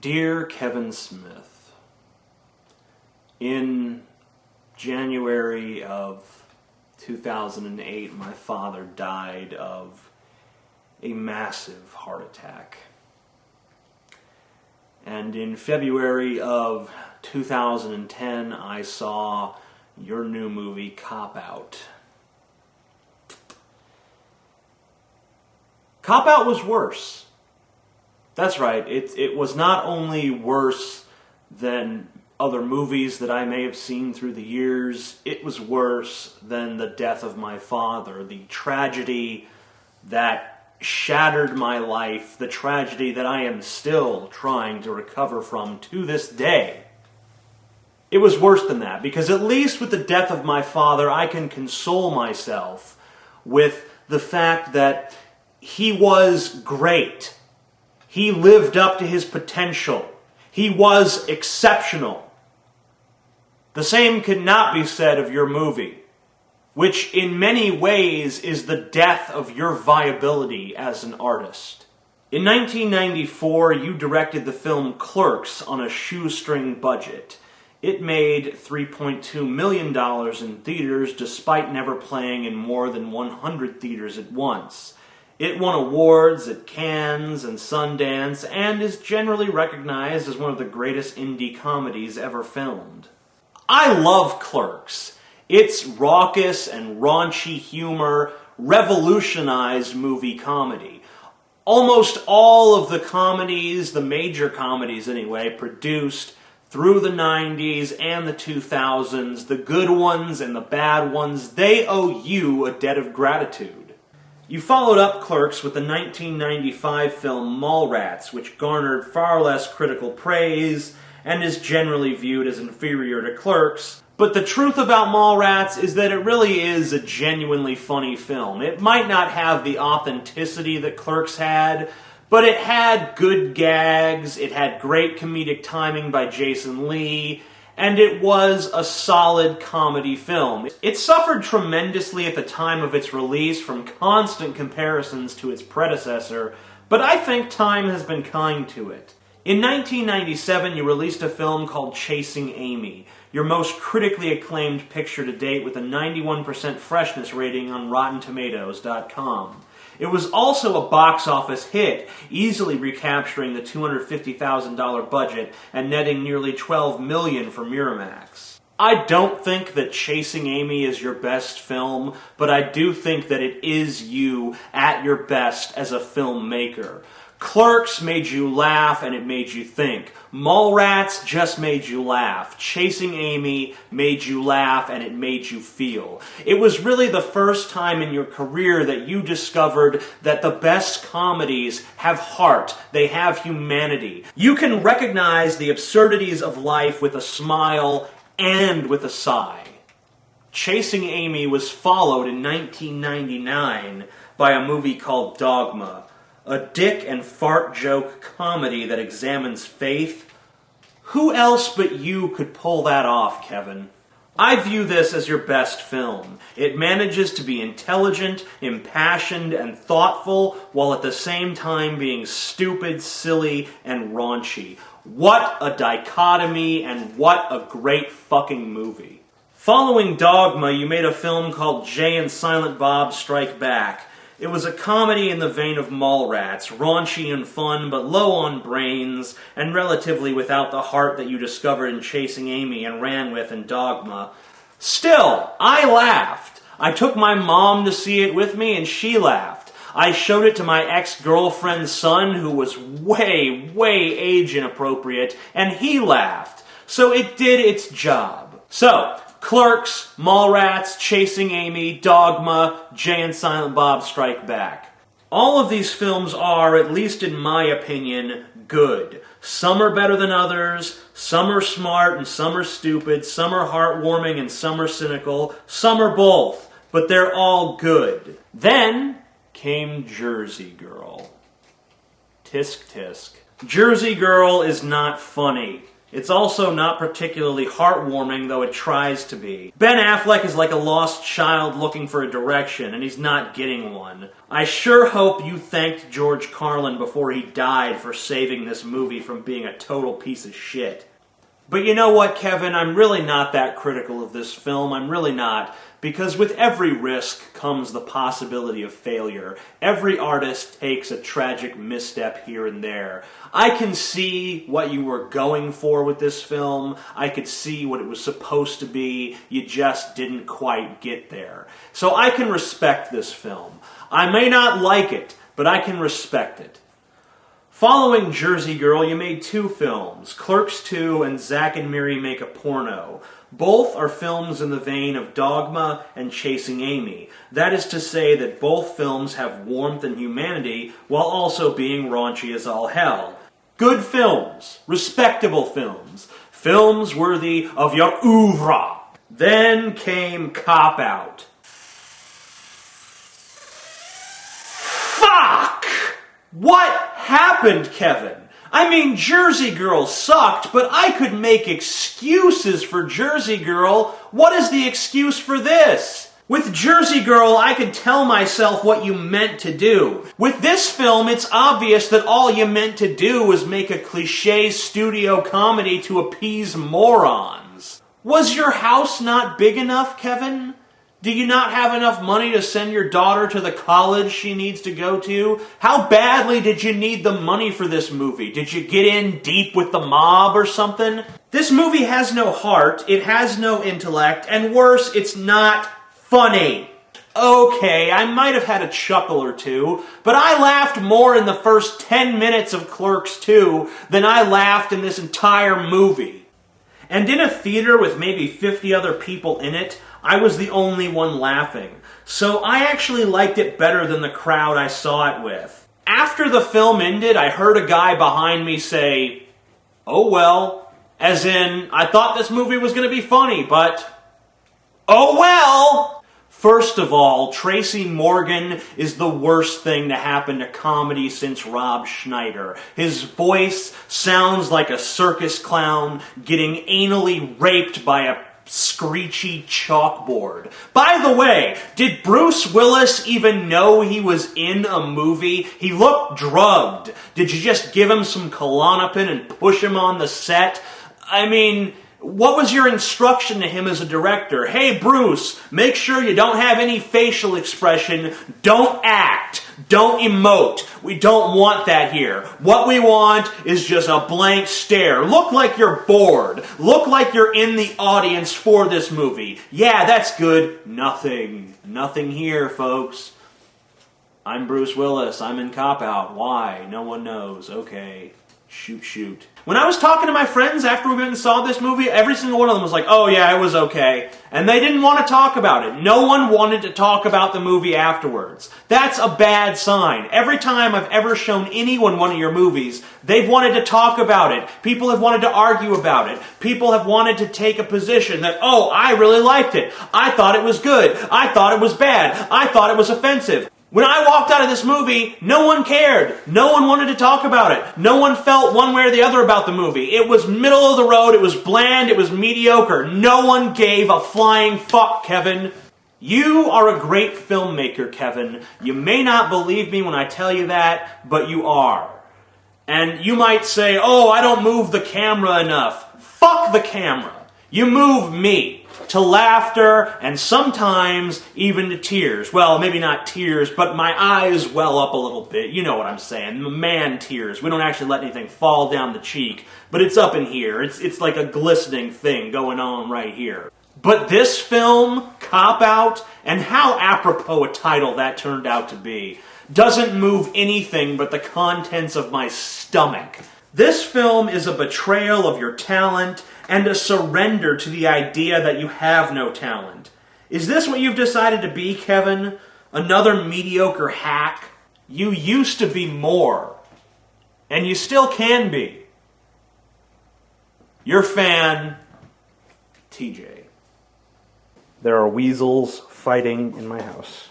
Dear Kevin Smith, in January of 2008, my father died of a massive heart attack. And in February of 2010, I saw your new movie, Cop Out. Cop Out was worse. That's right, it was not only worse than other movies that I may have seen through the years, it was worse than the death of my father, the tragedy that shattered my life, the tragedy that I am still trying to recover from to this day. It was worse than that, because at least with the death of my father, I can console myself with the fact that he was great. He lived up to his potential. He was exceptional. The same could not be said of your movie, which in many ways is the death of your viability as an artist. In 1994, you directed the film Clerks on a shoestring budget. It made $3.2 million in theaters despite never playing in more than 100 theaters at once. It won awards at Cannes and Sundance and is generally recognized as one of the greatest indie comedies ever filmed. I love Clerks. Its raucous and raunchy humor revolutionized movie comedy. Almost all of the comedies, the major comedies anyway, produced through the 90s and the 2000s, the good ones and the bad ones, they owe you a debt of gratitude. You followed up Clerks with the 1995 film Mallrats, which garnered far less critical praise and is generally viewed as inferior to Clerks. But the truth about Mallrats is that it really is a genuinely funny film. It might not have the authenticity that Clerks had, but it had good gags, it had great comedic timing by Jason Lee, and it was a solid comedy film. It suffered tremendously at the time of its release from constant comparisons to its predecessor, but I think time has been kind to it. In 1997, you released a film called Chasing Amy, your most critically acclaimed picture to date with a 91% freshness rating on RottenTomatoes.com. It was also a box office hit, easily recapturing the $250,000 budget and netting nearly $12 million for Miramax. I don't think that Chasing Amy is your best film, but I do think that it is you at your best as a filmmaker. Clerks made you laugh and it made you think. Mallrats just made you laugh. Chasing Amy made you laugh and it made you feel. It was really the first time in your career that you discovered that the best comedies have heart. They have humanity. You can recognize the absurdities of life with a smile and with a sigh. Chasing Amy was followed in 1999 by a movie called Dogma, a dick and fart joke comedy that examines faith. Who else but you could pull that off, Kevin? I view this as your best film. It manages to be intelligent, impassioned, and thoughtful, while at the same time being stupid, silly, and raunchy. What a dichotomy, and what a great fucking movie. Following Dogma, you made a film called Jay and Silent Bob Strike Back. It was a comedy in the vein of Mallrats, raunchy and fun, but low on brains, and relatively without the heart that you discovered in Chasing Amy and ran with in Dogma. Still, I laughed. I took my mom to see it with me, and she laughed. I showed it to my ex-girlfriend's son, who was way, way age inappropriate, and he laughed. So it did its job. So, Clerks, Mallrats, Chasing Amy, Dogma, Jay and Silent Bob Strike Back. All of these films are, at least in my opinion, good. Some are better than others, some are smart and some are stupid, some are heartwarming and some are cynical, some are both, but they're all good. Then came Jersey Girl. Tisk tisk. Jersey Girl is not funny. It's also not particularly heartwarming, though it tries to be. Ben Affleck is like a lost child looking for a direction, and he's not getting one. I sure hope you thanked George Carlin before he died for saving this movie from being a total piece of shit. But you know what, Kevin? I'm really not that critical of this film. I'm really not. Because with every risk comes the possibility of failure. Every artist takes a tragic misstep here and there. I can see what you were going for with this film. I could see what it was supposed to be. You just didn't quite get there. So I can respect this film. I may not like it, but I can respect it. Following Jersey Girl, you made two films, Clerks 2 and Zack and Miri Make a Porno. Both are films in the vein of Dogma and Chasing Amy. That is to say that both films have warmth and humanity while also being raunchy as all hell. Good films, respectable films, films worthy of your oeuvre. Then came Cop Out. Fuck! What happened, Kevin? I mean, Jersey Girl sucked, but I could make excuses for Jersey Girl. What is the excuse for this? With Jersey Girl, I could tell myself what you meant to do. With this film, it's obvious that all you meant to do was make a cliché studio comedy to appease morons. Was your house not big enough, Kevin? Do you not have enough money to send your daughter to the college she needs to go to? How badly did you need the money for this movie? Did you get in deep with the mob or something? This movie has no heart, it has no intellect, and worse, it's not funny. Okay, I might have had a chuckle or two, but I laughed more in the first 10 minutes of Clerks 2 than I laughed in this entire movie. And in a theater with maybe 50 other people in it, I was the only one laughing. So I actually liked it better than the crowd I saw it with. After the film ended, I heard a guy behind me say, "Oh well," as in, I thought this movie was going to be funny, but oh well! First of all, Tracy Morgan is the worst thing to happen to comedy since Rob Schneider. His voice sounds like a circus clown getting anally raped by a screechy chalkboard. By the way, did Bruce Willis even know he was in a movie? He looked drugged. Did you just give him some Klonopin and push him on the set? I mean, what was your instruction to him as a director? Hey, Bruce, make sure you don't have any facial expression. Don't act. Don't emote. We don't want that here. What we want is just a blank stare. Look like you're bored. Look like you're in the audience for this movie. Yeah, that's good. Nothing. Nothing here, folks. I'm Bruce Willis. I'm in Cop Out. Why? No one knows. Okay. Shoot. When I was talking to my friends after we went and saw this movie, every single one of them was like, "Oh yeah, it was okay." And they didn't want to talk about it. No one wanted to talk about the movie afterwards. That's a bad sign. Every time I've ever shown anyone one of your movies, they've wanted to talk about it. People have wanted to argue about it. People have wanted to take a position that, "Oh, I really liked it. I thought it was good. I thought it was bad. I thought it was offensive." When I walked out of this movie, no one cared. No one wanted to talk about it. No one felt one way or the other about the movie. It was middle of the road, it was bland, it was mediocre. No one gave a flying fuck, Kevin. You are a great filmmaker, Kevin. You may not believe me when I tell you that, but you are. And you might say, "Oh, I don't move the camera enough." Fuck the camera. You move me. To laughter, and sometimes even to tears. Well, maybe not tears, but my eyes well up a little bit. You know what I'm saying. Man tears. We don't actually let anything fall down the cheek, but it's up in here. It's like a glistening thing going on right here. But this film, Cop Out, and how apropos a title that turned out to be, doesn't move anything but the contents of my stomach. This film is a betrayal of your talent and a surrender to the idea that you have no talent. Is this what you've decided to be, Kevin? Another mediocre hack? You used to be more. And you still can be. Your fan, TJ. There are weasels fighting in my house.